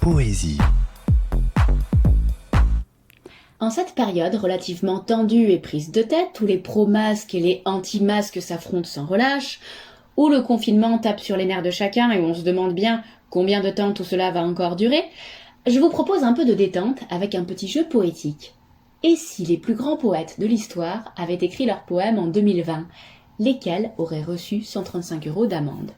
Poésie. En cette période relativement tendue et prise de tête, où les pro-masques et les anti-masques s'affrontent sans relâche, où le confinement tape sur les nerfs de chacun et où on se demande bien combien de temps tout cela va encore durer, je vous propose un peu de détente avec un petit jeu poétique. Et si les plus grands poètes de l'histoire avaient écrit leurs poèmes en 2020, lesquels auraient reçu 135 € d'amende?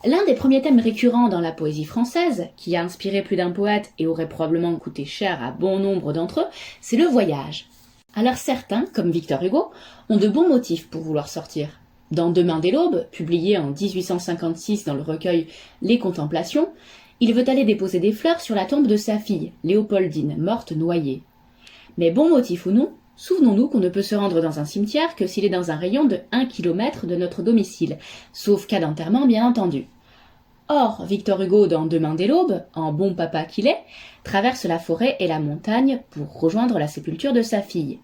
L'un des premiers thèmes récurrents dans la poésie française, qui a inspiré plus d'un poète et aurait probablement coûté cher à bon nombre d'entre eux, c'est le voyage. Alors certains, comme Victor Hugo, ont de bons motifs pour vouloir sortir. Dans Demain dès l'aube, publié en 1856 dans le recueil Les Contemplations, il veut aller déposer des fleurs sur la tombe de sa fille, Léopoldine, morte noyée. Mais bon motif ou non, souvenons-nous qu'on ne peut se rendre dans un cimetière que s'il est dans un rayon de 1 km de notre domicile, sauf cas d'enterrement bien entendu. Or, Victor Hugo, dans Demain dès l'aube, en bon papa qu'il est, traverse la forêt et la montagne pour rejoindre la sépulture de sa fille.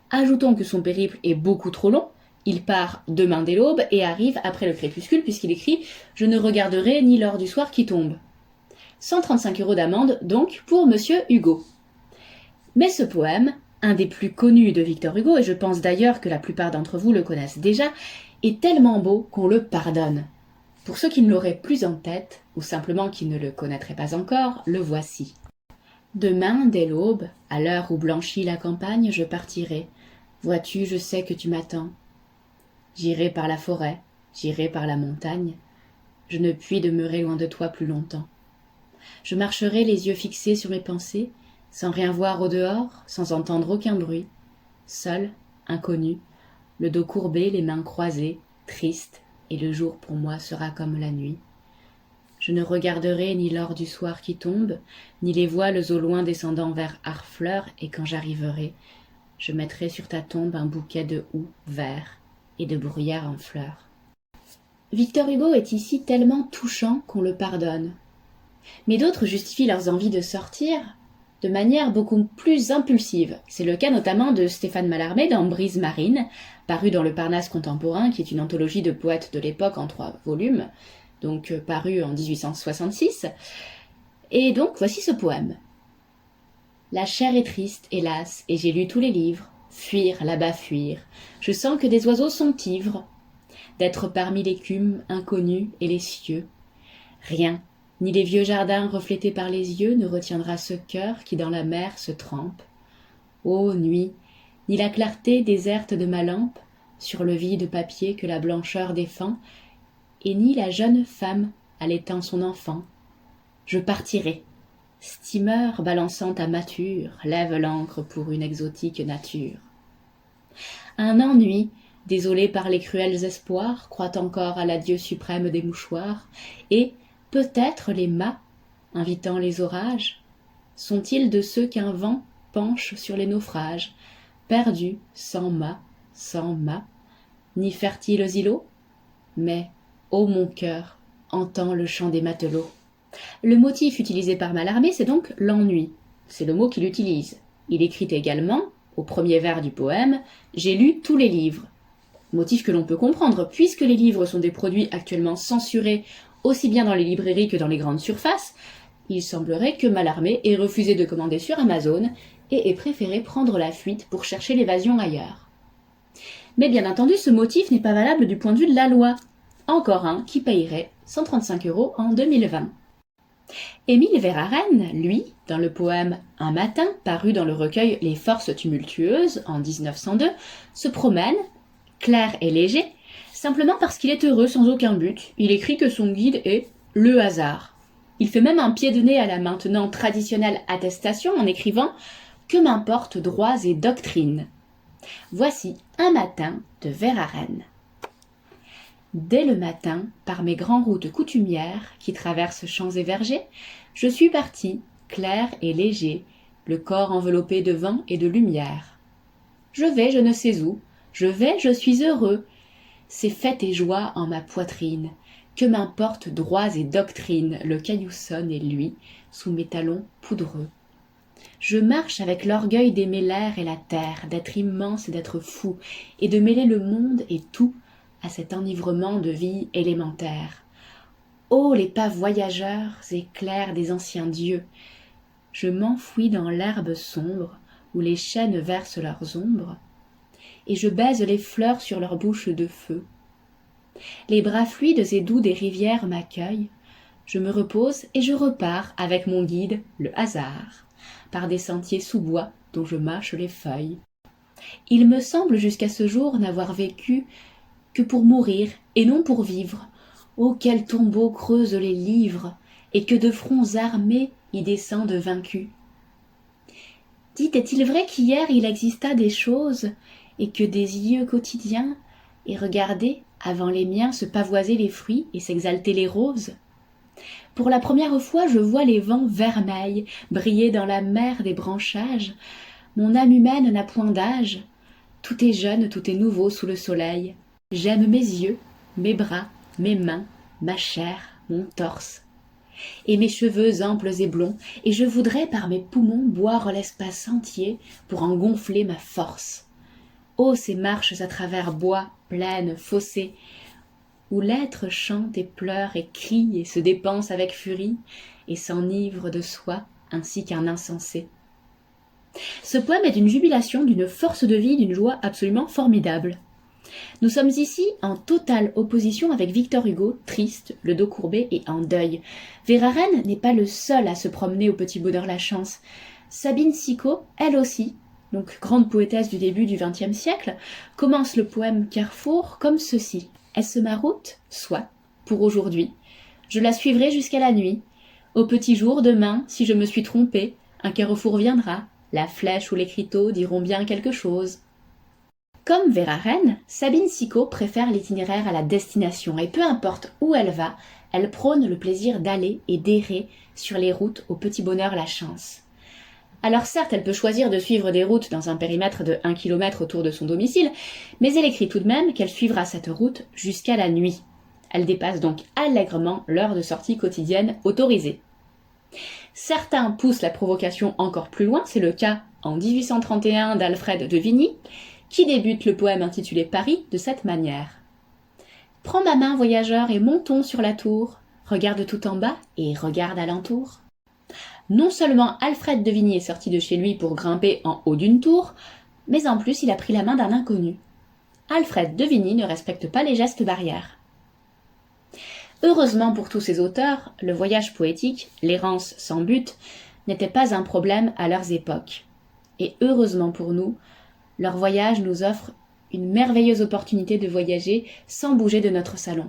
Ajoutons que son périple est beaucoup trop long, il part demain dès l'aube et arrive après le crépuscule puisqu'il écrit « Je ne regarderai ni l'heure du soir qui tombe ». 135 € d'amende donc pour Monsieur Hugo. Mais ce poème, un des plus connus de Victor Hugo, et je pense d'ailleurs que la plupart d'entre vous le connaissent déjà, est tellement beau qu'on le pardonne. Pour ceux qui ne l'auraient plus en tête, ou simplement qui ne le connaîtraient pas encore, le voici. Demain, dès l'aube, à l'heure où blanchit la campagne, je partirai. Vois-tu, je sais que tu m'attends. J'irai par la forêt, j'irai par la montagne. Je ne puis demeurer loin de toi plus longtemps. Je marcherai les yeux fixés sur mes pensées, sans rien voir au dehors, sans entendre aucun bruit. Seul, inconnu, le dos courbé, les mains croisées, triste, et le jour pour moi sera comme la nuit. Je ne regarderai ni l'or du soir qui tombe, ni les voiles au loin descendant vers Harfleur, et quand j'arriverai, je mettrai sur ta tombe un bouquet de houx vert et de bruyère en fleurs. Victor Hugo est ici tellement touchant qu'on le pardonne. Mais d'autres justifient leurs envies de sortir de manière beaucoup plus impulsive. C'est le cas notamment de Stéphane Mallarmé dans Brise marine, paru dans le Parnasse contemporain, qui est une anthologie de poètes de l'époque en 3 volumes, donc paru en 1866. Et donc voici ce poème. La chair est triste, hélas, et j'ai lu tous les livres. Fuir, là-bas fuir. Je sens que des oiseaux sont ivres, d'être parmi l'écume inconnue et les cieux. Rien, ni les vieux jardins reflétés par les yeux ne retiendra ce cœur qui dans la mer se trempe. Ô nuit, ni la clarté déserte de ma lampe, sur le vide papier que la blancheur défend, et ni la jeune femme allaitant son enfant. Je partirai. Steamer balançant ta mâture, lève l'ancre pour une exotique nature. Un ennui, désolé par les cruels espoirs, croit encore à l'adieu suprême des mouchoirs, et peut-être les mâts, invitant les orages, sont-ils de ceux qu'un vent penche sur les naufrages, perdus, sans mât, ni fertiles îlots? Mais, ô mon cœur, entends le chant des matelots. Le motif utilisé par Mallarmé, c'est donc l'ennui. C'est le mot qu'il utilise. Il écrit également, au premier vers du poème, « J'ai lu tous les livres ». Motif que l'on peut comprendre, puisque les livres sont des produits actuellement censurés aussi bien dans les librairies que dans les grandes surfaces, il semblerait que Mallarmé ait refusé de commander sur Amazon et ait préféré prendre la fuite pour chercher l'évasion ailleurs. Mais bien entendu, ce motif n'est pas valable du point de vue de la loi. Encore un qui payerait 135 € en 2020. Émile Verhaeren, lui, dans le poème « Un matin » paru dans le recueil Les Forces tumultueuses en 1902, se promène, clair et léger, simplement parce qu'il est heureux sans aucun but. Il écrit que son guide est « le hasard ». Il fait même un pied de nez à la maintenant traditionnelle attestation en écrivant « Que m'importe droits et doctrines ». Voici Un matin de Verhaeren. Dès le matin, par mes grandes routes coutumières qui traversent champs et vergers, je suis parti, clair et léger, le corps enveloppé de vent et de lumière. Je vais je ne sais où, je vais je suis heureux. C'est fête et joie en ma poitrine. Que m'importe droits et doctrines, le caillou sonne et lui, sous mes talons poudreux. Je marche avec l'orgueil d'aimer l'air et la terre, d'être immense et d'être fou, et de mêler le monde et tout à cet enivrement de vie élémentaire. Ô les pas voyageurs et clairs des anciens dieux! Je m'enfouis dans l'herbe sombre, où les chênes versent leurs ombres, et je baise les fleurs sur leurs bouches de feu. Les bras fluides et doux des rivières m'accueillent, je me repose et je repars avec mon guide, le hasard, par des sentiers sous bois dont je mâche les feuilles. Il me semble jusqu'à ce jour n'avoir vécu que pour mourir et non pour vivre. Oh, quel tombeau creuse les livres, et que de fronts armés y descendent vaincus. Dites, est-il vrai qu'hier il exista des choses, et que des yeux quotidiens aient regardé, avant les miens, se pavoiser les fruits et s'exalter les roses? Pour la première fois, je vois les vents vermeils briller dans la mer des branchages. Mon âme humaine n'a point d'âge. Tout est jeune, tout est nouveau sous le soleil. J'aime mes yeux, mes bras, mes mains, ma chair, mon torse, et mes cheveux amples et blonds, et je voudrais par mes poumons boire l'espace entier pour en gonfler ma force. Ô ces marches à travers bois, plaines, fossés, où l'être chante et pleure et crie et se dépense avec furie, et s'enivre de soi ainsi qu'un insensé. Ce poème est une jubilation d'une force de vie, d'une joie absolument formidable. Nous sommes ici en totale opposition avec Victor Hugo, triste, le dos courbé et en deuil. Verhaeren n'est pas le seul à se promener au petit bonheur la chance. Sabine Sicot, elle aussi, donc grande poétesse du début du XXe siècle, commence le poème Carrefour comme ceci. Est-ce ma route? Soit, pour aujourd'hui. Je la suivrai jusqu'à la nuit. Au petit jour, demain, si je me suis trompée, un carrefour viendra. La flèche ou l'écriteau diront bien quelque chose. Comme Verhaeren, Sabine Sicot préfère l'itinéraire à la destination, et peu importe où elle va, elle prône le plaisir d'aller et d'errer sur les routes au petit bonheur la chance. Alors certes, elle peut choisir de suivre des routes dans un périmètre de 1 km autour de son domicile, mais elle écrit tout de même qu'elle suivra cette route jusqu'à la nuit. Elle dépasse donc allègrement l'heure de sortie quotidienne autorisée. Certains poussent la provocation encore plus loin, c'est le cas en 1831 d'Alfred de Vigny, qui débute le poème intitulé Paris de cette manière. Prends ma main, voyageur, et montons sur la tour. Regarde tout en bas et regarde alentour. Non seulement Alfred de Vigny est sorti de chez lui pour grimper en haut d'une tour, mais en plus il a pris la main d'un inconnu. Alfred de Vigny ne respecte pas les gestes barrières. Heureusement pour tous ces auteurs, le voyage poétique, l'errance sans but, n'était pas un problème à leurs époques. Et heureusement pour nous, leur voyage nous offre une merveilleuse opportunité de voyager sans bouger de notre salon.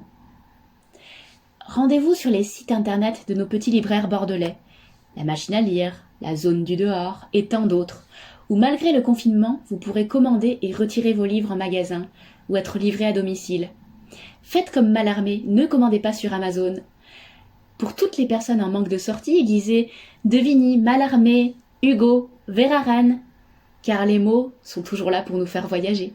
Rendez-vous sur les sites internet de nos petits libraires bordelais, la machine à lire, la zone du dehors et tant d'autres, où malgré le confinement, vous pourrez commander et retirer vos livres en magasin ou être livrés à domicile. Faites comme Mallarmé, ne commandez pas sur Amazon. Pour toutes les personnes en manque de sortie, lisez de Vigny, Mallarmé, Hugo, Verhaeren, car les mots sont toujours là pour nous faire voyager.